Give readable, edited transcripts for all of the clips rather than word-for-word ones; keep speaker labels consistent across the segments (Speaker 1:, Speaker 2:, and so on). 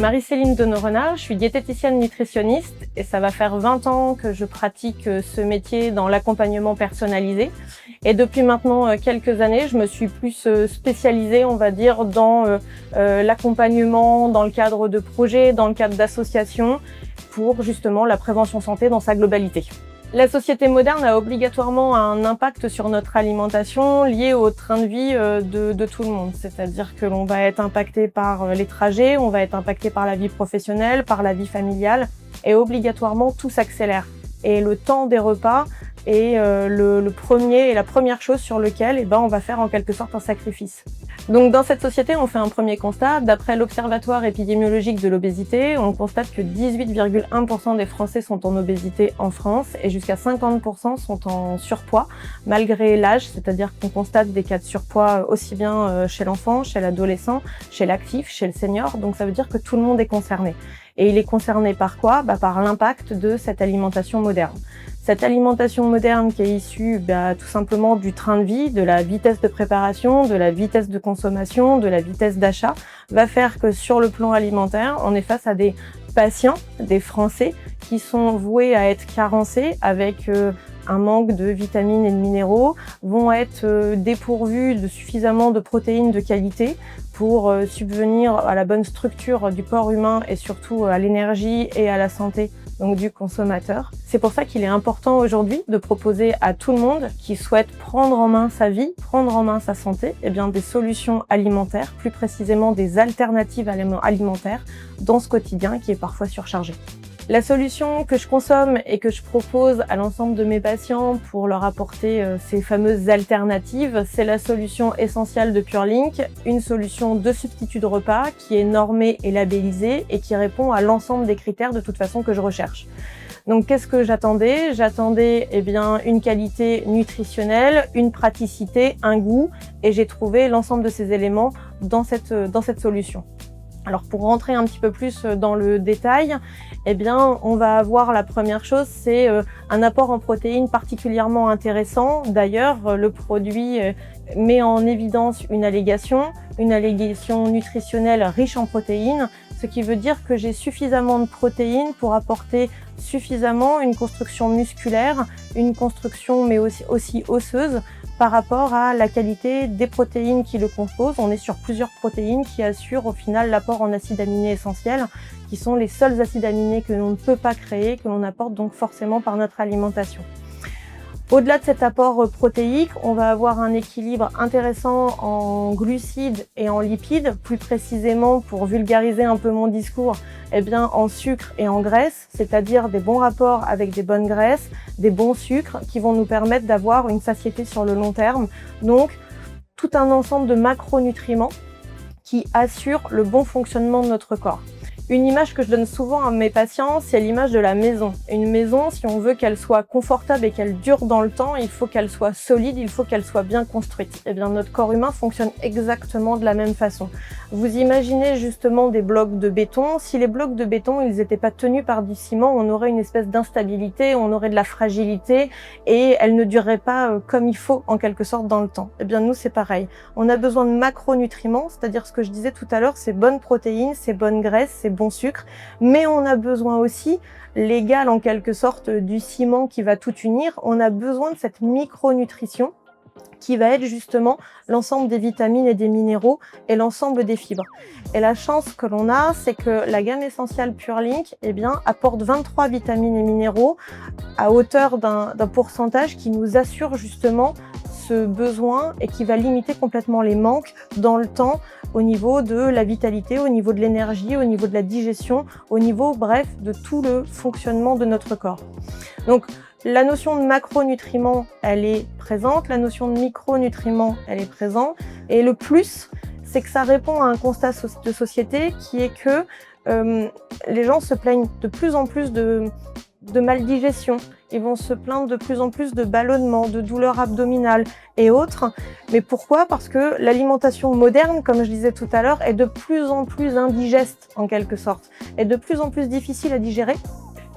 Speaker 1: Marie-Céline Donneau-Renard, je suis diététicienne nutritionniste et ça va faire 20 ans que je pratique ce métier dans l'accompagnement personnalisé. Et depuis maintenant quelques années, je me suis plus spécialisée, on va dire, dans l'accompagnement, dans le cadre de projets, dans le cadre d'associations, pour justement la prévention santé dans sa globalité. La société moderne a obligatoirement un impact sur notre alimentation lié au train de vie de tout le monde. C'est-à-dire que l'on va être impacté par les trajets, on va être impacté par la vie professionnelle, par la vie familiale, et obligatoirement tout s'accélère. Et le temps des repas est la première chose sur laquelle on va faire en quelque sorte un sacrifice. Donc dans cette société, on fait un premier constat. D'après l'Observatoire épidémiologique de l'obésité, on constate que 18,1% des Français sont en obésité en France et jusqu'à 50% sont en surpoids, malgré l'âge, c'est-à-dire qu'on constate des cas de surpoids aussi bien chez l'enfant, chez l'adolescent, chez l'actif, chez le senior. Donc ça veut dire que tout le monde est concerné. Et il est concerné par quoi ? Par l'impact de cette alimentation moderne. Cette alimentation moderne qui est issue tout simplement du train de vie, de la vitesse de préparation, de la vitesse de consommation, de la vitesse d'achat, va faire que sur le plan alimentaire, on est face à des patients, des Français, qui sont voués à être carencés avec un manque de vitamines et de minéraux, vont être dépourvus de suffisamment de protéines de qualité pour subvenir à la bonne structure du corps humain et surtout à l'énergie et à la santé donc du consommateur. C'est pour ça qu'il est important aujourd'hui de proposer à tout le monde qui souhaite prendre en main sa vie, prendre en main sa santé, des solutions alimentaires, plus précisément des alternatives alimentaires dans ce quotidien qui est parfois surchargé. La solution que je consomme et que je propose à l'ensemble de mes patients pour leur apporter ces fameuses alternatives, c'est la solution essentielle de PureLink, une solution de substitut de repas qui est normée et labellisée et qui répond à l'ensemble des critères de toute façon que je recherche. Donc qu'est-ce que j'attendais ? J'attendais une qualité nutritionnelle, une praticité, un goût, et j'ai trouvé l'ensemble de ces éléments dans cette solution. Alors pour rentrer un petit peu plus dans le détail, on va avoir la première chose, c'est un apport en protéines particulièrement intéressant. D'ailleurs, le produit met en évidence une allégation nutritionnelle riche en protéines, ce qui veut dire que j'ai suffisamment de protéines pour apporter suffisamment une construction musculaire, une construction mais aussi osseuse par rapport à la qualité des protéines qui le composent. On est sur plusieurs protéines qui assurent au final l'apport en acides aminés essentiels, qui sont les seuls acides aminés que l'on ne peut pas créer, que l'on apporte donc forcément par notre alimentation. Au-delà de cet apport protéique, on va avoir un équilibre intéressant en glucides et en lipides, plus précisément pour vulgariser un peu mon discours, en sucre et en graisse, c'est-à-dire des bons rapports avec des bonnes graisses, des bons sucres qui vont nous permettre d'avoir une satiété sur le long terme. Donc, tout un ensemble de macronutriments qui assurent le bon fonctionnement de notre corps. Une image que je donne souvent à mes patients, c'est l'image de la maison. Une maison, si on veut qu'elle soit confortable et qu'elle dure dans le temps, il faut qu'elle soit solide, il faut qu'elle soit bien construite. Notre corps humain fonctionne exactement de la même façon. Vous imaginez justement des blocs de béton. Si les blocs de béton, ils n'étaient pas tenus par du ciment, on aurait une espèce d'instabilité, on aurait de la fragilité et elle ne durerait pas comme il faut en quelque sorte dans le temps. Nous, c'est pareil. On a besoin de macronutriments, c'est-à-dire ce que je disais tout à l'heure, ces bonnes protéines, ces bonnes graisses, ces bons sucres, mais on a besoin aussi, l'égal en quelque sorte du ciment qui va tout unir, on a besoin de cette micronutrition qui va être justement l'ensemble des vitamines et des minéraux et l'ensemble des fibres. Et la chance que l'on a, c'est que la gamme essentielle PureLink apporte 23 vitamines et minéraux à hauteur d'un pourcentage qui nous assure justement ce besoin et qui va limiter complètement les manques dans le temps au niveau de la vitalité, au niveau de l'énergie, au niveau de la digestion, au niveau, bref, de tout le fonctionnement de notre corps. Donc, la notion de macronutriments, elle est présente, la notion de micronutriments, elle est présente, et le plus, c'est que ça répond à un constat de société qui est que les gens se plaignent de plus en plus de maldigestion. Ils vont se plaindre de plus en plus de ballonnements, de douleurs abdominales et autres. Mais pourquoi ? Parce que l'alimentation moderne, comme je disais tout à l'heure, est de plus en plus indigeste en quelque sorte, est de plus en plus difficile à digérer.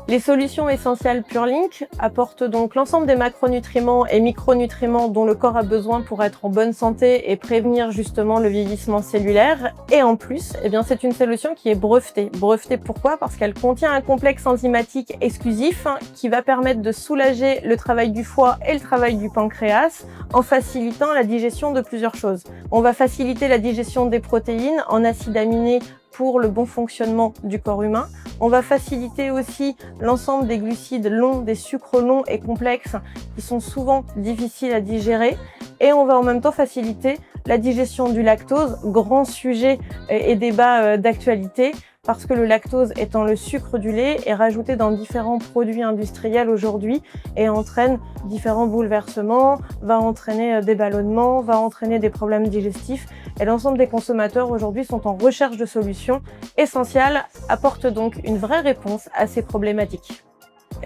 Speaker 1: Les solutions essentielles PureLink apportent donc l'ensemble des macronutriments et micronutriments dont le corps a besoin pour être en bonne santé et prévenir justement le vieillissement cellulaire. Et en plus, c'est une solution qui est brevetée. Brevetée pourquoi? Parce qu'elle contient un complexe enzymatique exclusif qui va permettre de soulager le travail du foie et le travail du pancréas en facilitant la digestion de plusieurs choses. On va faciliter la digestion des protéines en acides aminés pour le bon fonctionnement du corps humain. On va faciliter aussi l'ensemble des glucides longs, des sucres longs et complexes qui sont souvent difficiles à digérer. Et on va en même temps faciliter la digestion du lactose, grand sujet et débat d'actualité, parce que le lactose étant le sucre du lait est rajouté dans différents produits industriels aujourd'hui et entraîne différents bouleversements, va entraîner des ballonnements, va entraîner des problèmes digestifs. Et l'ensemble des consommateurs aujourd'hui sont en recherche de solutions. Essential apporte donc une vraie réponse à ces problématiques.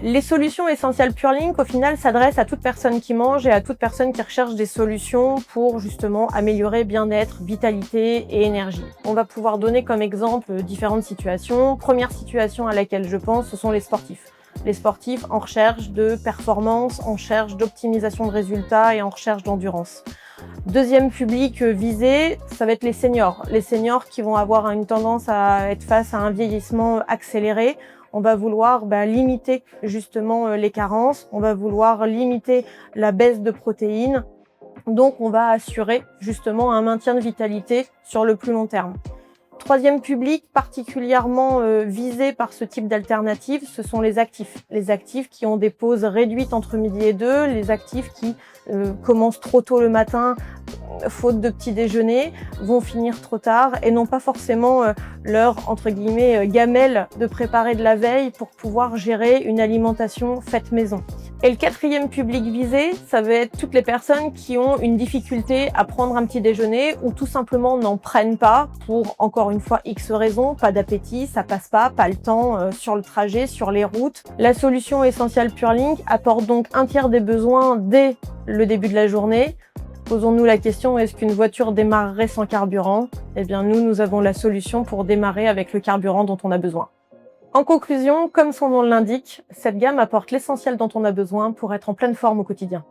Speaker 1: Les solutions essentielles PureLink, au final, s'adressent à toute personne qui mange et à toute personne qui recherche des solutions pour justement améliorer bien-être, vitalité et énergie. On va pouvoir donner comme exemple différentes situations. Première situation à laquelle je pense, ce sont les sportifs. Les sportifs en recherche de performance, en recherche d'optimisation de résultats et en recherche d'endurance. Deuxième public visé, ça va être les seniors. Les seniors qui vont avoir une tendance à être face à un vieillissement accéléré. On va vouloir limiter justement les carences, on va vouloir limiter la baisse de protéines. Donc on va assurer justement un maintien de vitalité sur le plus long terme. Troisième public particulièrement visé par ce type d'alternative, ce sont les actifs. Les actifs qui ont des pauses réduites entre midi et 2, les actifs qui commencent trop tôt le matin, faute de petit déjeuner, vont finir trop tard et n'ont pas forcément leur, entre guillemets, gamelle de préparer de la veille pour pouvoir gérer une alimentation faite maison. Et le quatrième public visé, ça va être toutes les personnes qui ont une difficulté à prendre un petit déjeuner ou tout simplement n'en prennent pas pour, encore une fois, X raisons, pas d'appétit, ça passe pas le temps sur le trajet, sur les routes. La solution essentielle PureLink apporte donc un tiers des besoins dès le début de la journée. Posons-nous la question, est-ce qu'une voiture démarrerait sans carburant? Nous avons la solution pour démarrer avec le carburant dont on a besoin. En conclusion, comme son nom l'indique, cette gamme apporte l'essentiel dont on a besoin pour être en pleine forme au quotidien.